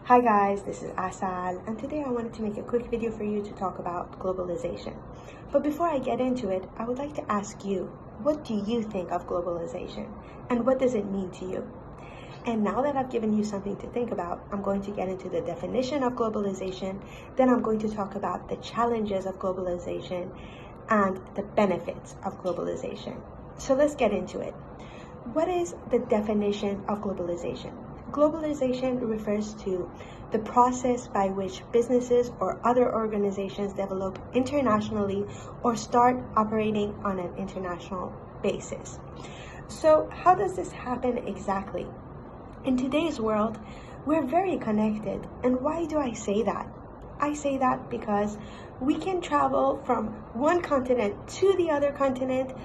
Hi guys, this is Asal, and today I wanted to make a quick video for you to talk about globalization. But before I get into it, I would like to ask you, what do you think of globalization? And what does it mean to you? And now that I've given you something to think about, I'm going to get into the definition of globalization, then I'm going to talk about the challenges of globalization and the benefits of globalization. So let's get into it. What is the definition of globalization? Globalization refers to the process by which businesses or other organizations develop internationally or start operating on an international basis. So how does this happen exactly? In today's world, we're very connected. And why do I say that? I say that because we can travel from one continent to the other continent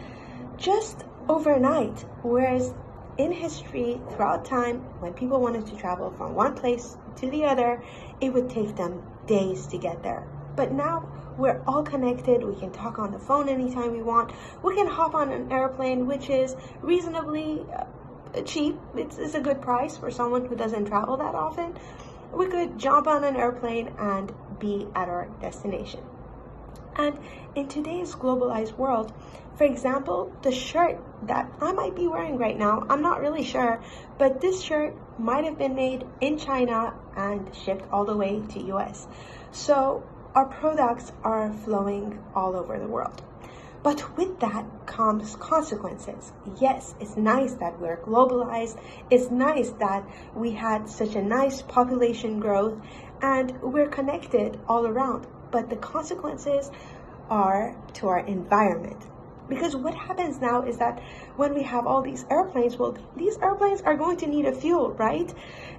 just overnight, whereas in history, throughout time, when people wanted to travel from one place to the other, it would take them days to get there. But now we're all connected. We can talk on the phone anytime we want. We can hop on an airplane, which is reasonably cheap. It's a good price for someone who doesn't travel that often. We could jump on an airplane and be at our destination. And in today's globalized world, for example, the shirt that I might be wearing right now, I'm not really sure, but this shirt might have been made in China and shipped all the way to US. So our products are flowing all over the world. But with that comes consequences. Yes, it's nice that we're globalized. It's nice that we had such a nice population growth and we're connected all around. But the consequences are to our environment. Because what happens now is that when we have all these airplanes, well, these airplanes are going to need a fuel, right?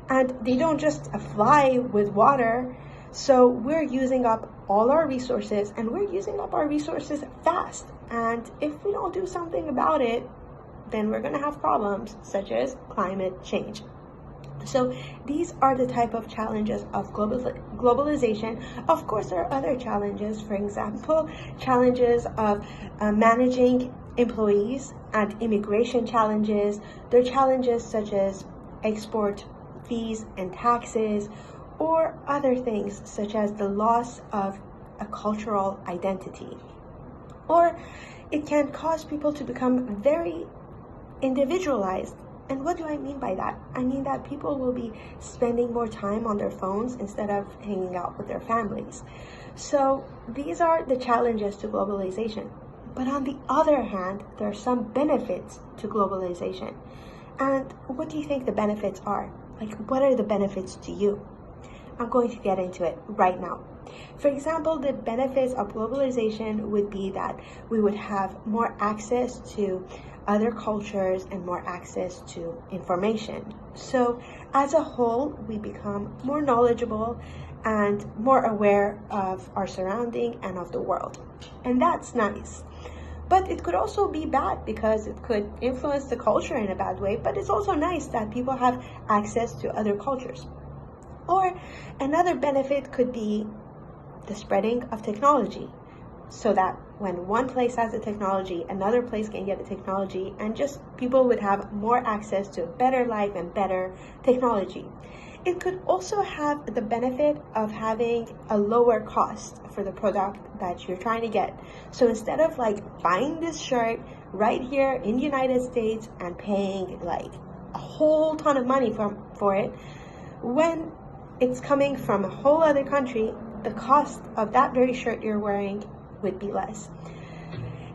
And they don't just fly with water. So we're using up all our resources, and we're using up our resources fast. And if we don't do something about it, then we're going to have problems such as climate change. So these are the type of challenges of globalization. Of course, there are other challenges. For example, challenges of managing employees and immigration challenges. There are challenges such as export fees and taxes, or other things such as the loss of a cultural identity. Or it can cause people to become very individualized. And what do I mean by that? I mean that people will be spending more time on their phones instead of hanging out with their families. So these are the challenges to globalization. But on the other hand, there are some benefits to globalization. And what do you think the benefits are? Like, what are the benefits to you? I'm going to get into it right now. For example, the benefits of globalization would be that we would have more access to other cultures and more access to information. So as a whole, we become more knowledgeable and more aware of our surrounding and of the world. And that's nice. But it could also be bad because it could influence the culture in a bad way. But it's also nice that people have access to other cultures. Or another benefit could be the spreading of technology, so that when one place has the technology, another place can get the technology, and just people would have more access to a better life and better technology. It could also have the benefit of having a lower cost for the product that you're trying to get. So instead of like buying this shirt right here in the United States and paying like a whole ton of money for it, when it's coming from a whole other country, the cost of that very shirt you're wearing would be less.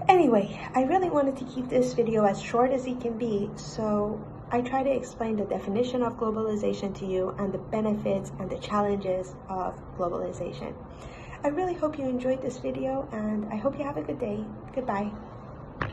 Anyway, I really wanted to keep this video as short as it can be, so I try to explain the definition of globalization to you and the benefits and the challenges of globalization. I really hope you enjoyed this video, and I hope you have a good day. Goodbye.